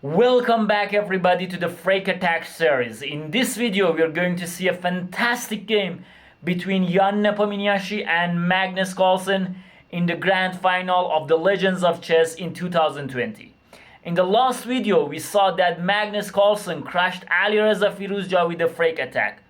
Welcome back everybody to the Freak Attack series. In this video we are going to see a fantastic game between Nepomniachtchi and Magnus Carlsen in the grand final of the Legends of Chess in 2020. In the last video we saw that Magnus Carlsen crushed Alireza Firouzja with the Freak Attack.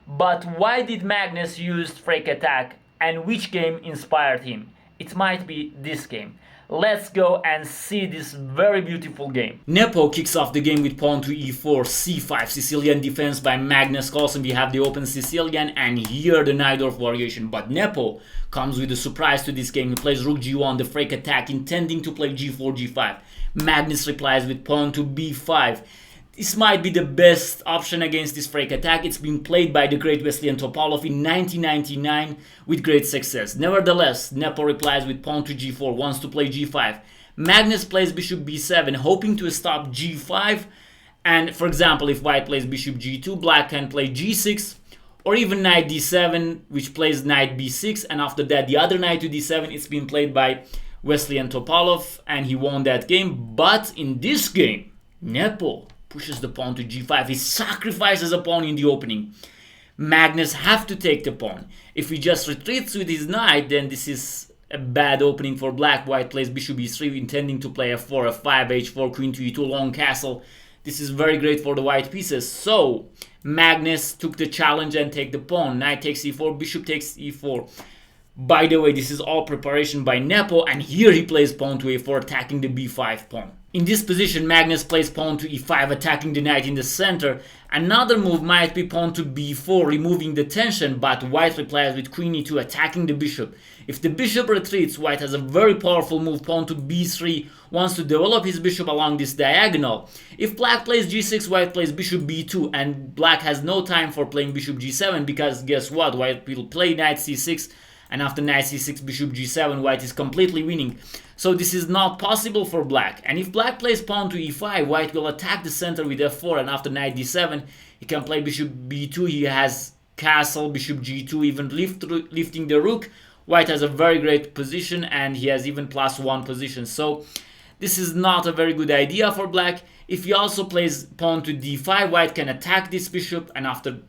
But why did Magnus use Freak Attack and which game inspired him? It might be this game. Let's go and see this very beautiful game. Nepo kicks off the game with pawn to e4, c5, Sicilian Defense by Magnus Carlsen. We have the open Sicilian and here the Najdorf variation. But Nepo comes with a surprise to this game. He plays rook g1, the Freak Attack, intending to play g4, g5. Magnus replies with pawn to b5. This might be the best option against this Freak Attack. It's been played by the great Vasilly Ivanchuk in 1999 with great success. Nevertheless, Nepo replies with pawn to g4, wants to play g5. Magnus plays bishop b7, hoping to stop g5. And for example, if white plays bishop g2, black can play g6 or even knight d7, which plays knight b6. And after that, the other knight to d7, it's been played by Vasilly Ivanchuk and he won that game. But in this game, Nepo pushes the pawn to g5. He sacrifices a pawn in the opening. Magnus have to take the pawn. If he just retreats with his knight, then this is a bad opening for black. White plays bishop e3, intending to play f4, f5, h4, queen to e2, long castle. This is very great for the white pieces. So Magnus took the challenge and take the pawn. Knight takes e4, bishop takes e4. By the way, this is all preparation by Nepo, and here he plays pawn to a4, attacking the b5 pawn. In this position, Magnus plays pawn to e5, attacking the knight in the center. Another move might be pawn to b4, removing the tension, but white replies with queen e2, attacking the bishop. If the bishop retreats, white has a very powerful move, pawn to b3, wants to develop his bishop along this diagonal. If black plays g6, white plays bishop b2, and black has no time for playing bishop g7, because guess what, white will play knight c6, and after knight c6, bishop g7, white is completely winning. So this is not possible for black. And if black plays pawn to e5, white will attack the center with f4, and after knight d7, he can play bishop b2. He has castle, bishop g2, even lifting the rook. White has a very great position, and he has even +1 position. So this is not a very good idea for black. If he also plays pawn to d5, white can attack this bishop, and after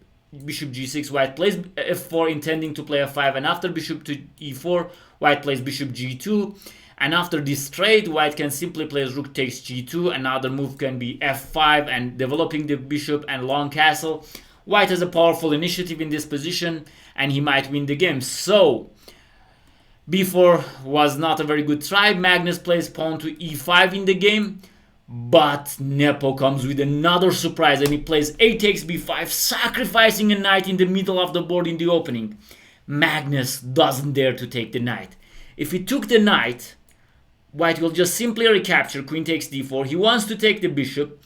bishop g6, white plays f4, intending to play f5, and after bishop to e4, white plays bishop g2, and after this trade, white can simply play rook takes g2. Another move can be f5 and developing the bishop and long castle. White has a powerful initiative in this position and he might win the game. So b4 was not a very good try. Magnus plays pawn to e5 in the game. But Nepo comes with another surprise and he plays a takes b5, sacrificing a knight in the middle of the board in the opening. Magnus doesn't dare to take the knight. If he took the knight, white will just simply recapture, queen takes d4. He wants to take the bishop.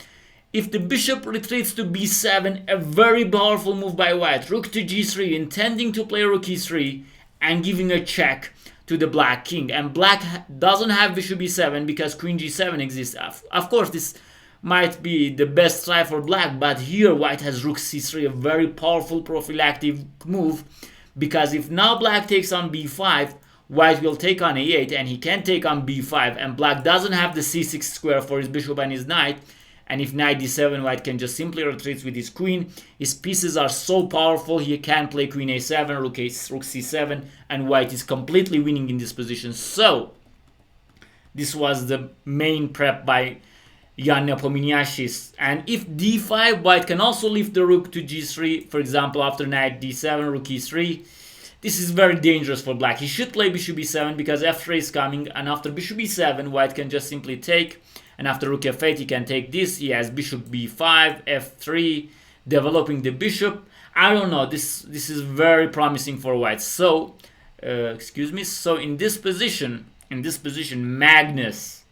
If the bishop retreats to b7, a very powerful move by white. Rook to g3, intending to play rook e3 and giving a check to the black king, and black doesn't have bishop e7 because queen g7 exists. Of course, this might be the best try for black, but here white has rook c3, a very powerful prophylactic move, because if now black takes on b5, white will take on a8 and he can take on b5, and black doesn't have the c6 square for his bishop and his knight. And if knight d7, white can just simply retreat with his queen. His pieces are so powerful, he can play queen a7, rook c7, and white is completely winning in this position. So this was the main prep by Nepomniachtchi. And if d5, white can also lift the rook to g3, for example after knight d7, rook e3. This is very dangerous for black. He should play bishop e7 because f3 is coming, and after bishop e7, white can just simply take. And after rook f8, he can take this. He has bishop b5, f3, developing the bishop. I don't know. This is very promising for white. So, So in this position, Magnus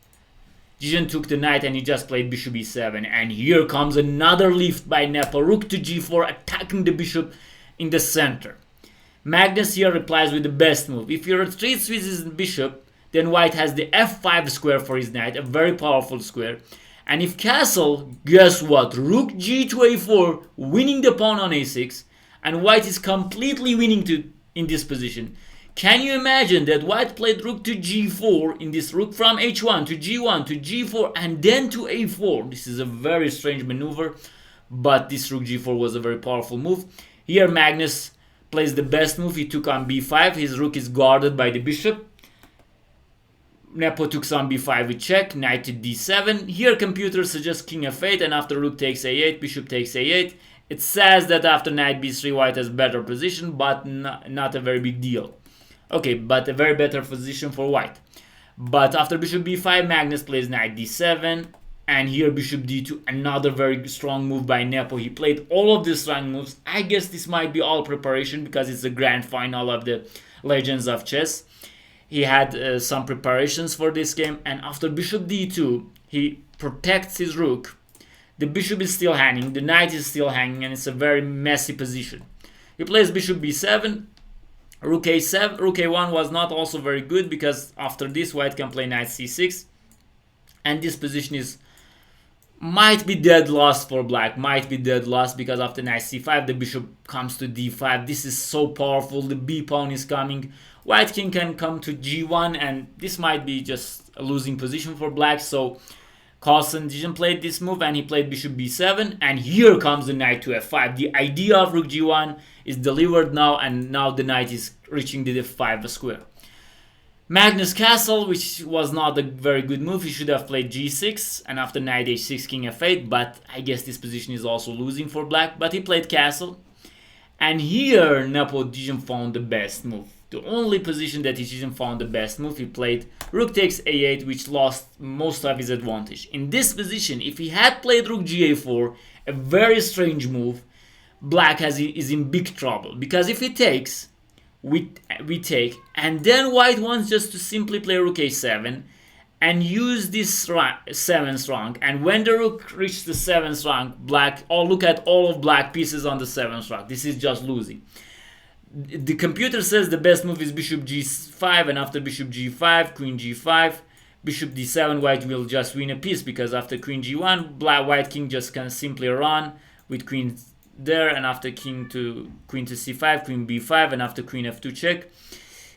didn't took the knight and he just played bishop e7. And here comes another lift by Nepo. Rook to g4, attacking the bishop in the center. Magnus here replies with the best move. If he retreats with his bishop, then white has the f5 square for his knight, a very powerful square. And if castle, guess what? Rook g to a4, winning the pawn on a6. And white is completely winning in this position. Can you imagine that white played rook to g4 in this rook from h1 to g1 to g4 and then to a4? This is a very strange maneuver, but this rook g4 was a very powerful move. Here Magnus plays the best move. He took on b5. His rook is guarded by the bishop. Nepo took on b5 with check, knight to d7. Here computer suggests king f8, and after rook takes a8, bishop takes a8. It says that after knight b3 white has better position, but not a very big deal. Okay, but a very better position for white. But after bishop b5, Magnus plays knight d7, and here bishop d2, another very strong move by Nepo. He played all of these strong moves. I guess this might be all preparation because it's the grand final of the Legends of Chess. He had some preparations for this game, and after bishop d2, he protects his rook. The bishop is still hanging, the knight is still hanging, and it's a very messy position. He plays bishop b7, rook a7, rook a1 was not also very good because after this white can play knight c6, and this position might be dead lost for black, might be dead lost because after knight c5 the bishop comes to d5. This is so powerful, the b pawn is coming. White king can come to g1, and this might be just a losing position for black, so Carlsen didn't play this move, and he played bishop b7, and here comes the knight to f5. The idea of rook g1 is delivered now, and now the knight is reaching the f5 square. Magnus castle, which was not a very good move. He should have played g6, and after knight h6, king f8, but I guess this position is also losing for black, but he played castle. And here Nepo didn't find the best move. The only position that he didn't find the best move, he played rook takes a8, which lost most of his advantage. In this position, if he had played rook ga4, a very strange move, black is in big trouble. Because if he takes, we take, and then white wants just to simply play rook a7 and use this 7th rank. And when the rook reaches the 7th rank, look at all of black pieces on the 7th rank. This is just losing. The computer says the best move is bishop g5, and after bishop g5, queen g5, bishop d7, white will just win a piece because after queen g1, white king just can simply run with queen there, and after queen to c5, queen b5, and after queen f2 check.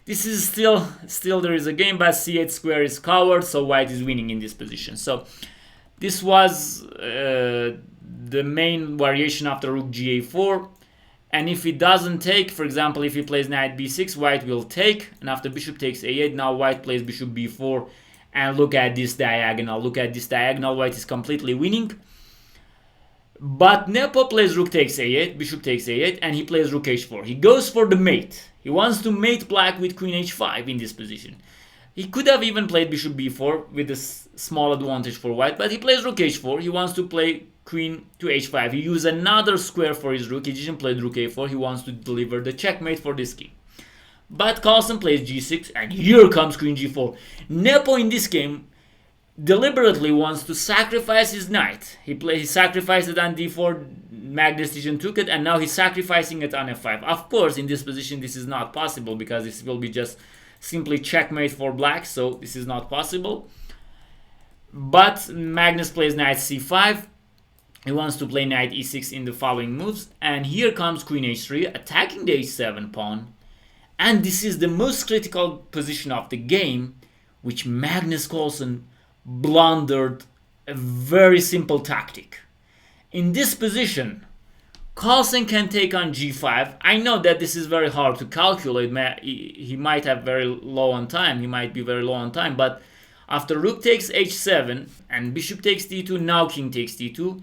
This is still there is a game, but c8 square is covered, so white is winning in this position. So this was the main variation after rook ga4. And if he doesn't take, for example, if he plays knight b6, white will take, and after bishop takes a8, now white plays bishop b4, and look at this diagonal. Look at this diagonal. White is completely winning. But Nepo plays rook takes a8, bishop takes a8, and he plays rook h4. He goes for the mate. He wants to mate black with queen h5 in this position. He could have even played bishop b4 with a small advantage for white, but he plays rook h4. He wants to play queen to h5. He used another square for his rook. He didn't play rook a4. He wants to deliver the checkmate for this king. But Carlsen plays g6, and here comes queen g4. Nepo in this game deliberately wants to sacrifice his knight. He sacrificed it on d4, Magnus didn't took it, and now he's sacrificing it on f5. Of course, in this position, this is not possible because this will be just simply checkmate for black, so this is not possible. But Magnus plays knight c5. He wants to play knight e6 in the following moves, and here comes queen h3, attacking the h7 pawn. And this is the most critical position of the game, which Magnus Carlsen blundered a very simple tactic. In this position, Carlsen can take on g5. I know that this is very hard to calculate. He might have very low on time. He might be very low on time. But after rook takes h7 and bishop takes d2, now king takes d2.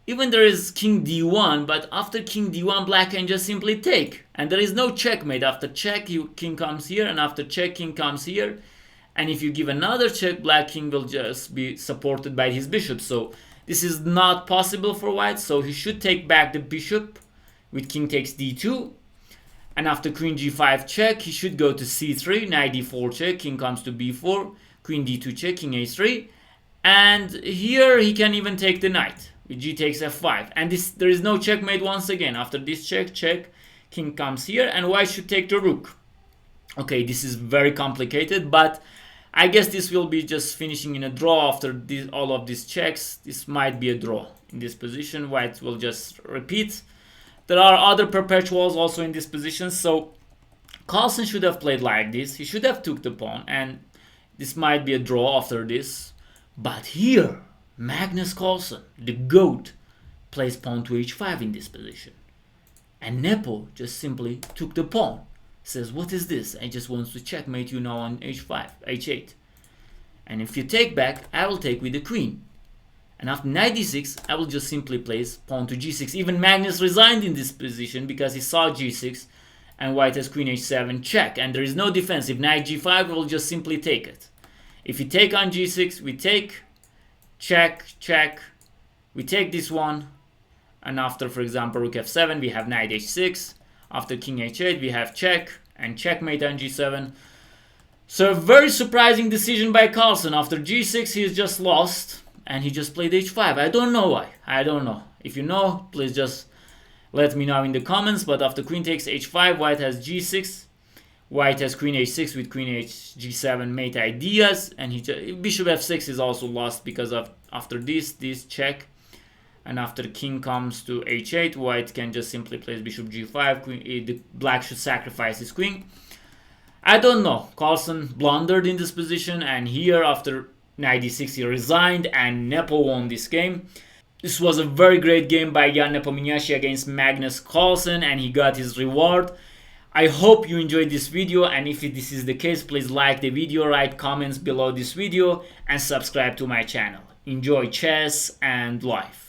Even there is king d1, but after king d1, black can just simply take. And there is no checkmate. After check, king comes here, and after check, king comes here. And if you give another check, black king will just be supported by his bishop. So this is not possible for white. So he should take back the bishop with king takes d2. And after queen g5 check, he should go to c3, knight d4 check, king comes to b4, queen d2 check, king a3. And here he can even take the knight with g takes f5. And there is no checkmate once again. After this check, king comes here, and white should take the rook. Okay, this is very complicated, but I guess this will be just finishing in a draw after all of these checks. This might be a draw in this position. White will just repeat. There are other perpetuals also in this position, so Carlsen should have played like this. He should have took the pawn, and this might be a draw after this. But here, Magnus Carlsen, the GOAT, plays pawn to h5 in this position. And Nepo just simply took the pawn. Says, what is this? I just want to checkmate you now on h5, h8. And if you take back, I will take with the queen. And after knight d6, I will just simply place pawn to g6. Even Magnus resigned in this position because he saw g6 and white has queen h7 check. And there is no defense. If knight g5, we'll just simply take it. If we take on g6, we take, check, check. We take this one. And after, for example, rook f7, we have knight h6. After king h8, we have check and checkmate on g7. So a very surprising decision by Carlsen. After g6, he's just lost. And he just played h5. I don't know why. I don't know. If you know, please just let me know in the comments. But after queen takes h5, white has g6. White has queen h6 with queen g7 mate ideas. And bishop f6 is also lost because of after this check. And after king comes to h8, white can just simply place bishop g5. The black should sacrifice his queen. I don't know. Carlsen blundered in this position. And here after knight d6 he resigned and Nepo won this game. This was a very great game by Jan Nepomniachtchi against Magnus Carlsen, and he got his reward. I hope you enjoyed this video, and if this is the case, please like the video, write comments below this video and subscribe to my channel. Enjoy chess and life.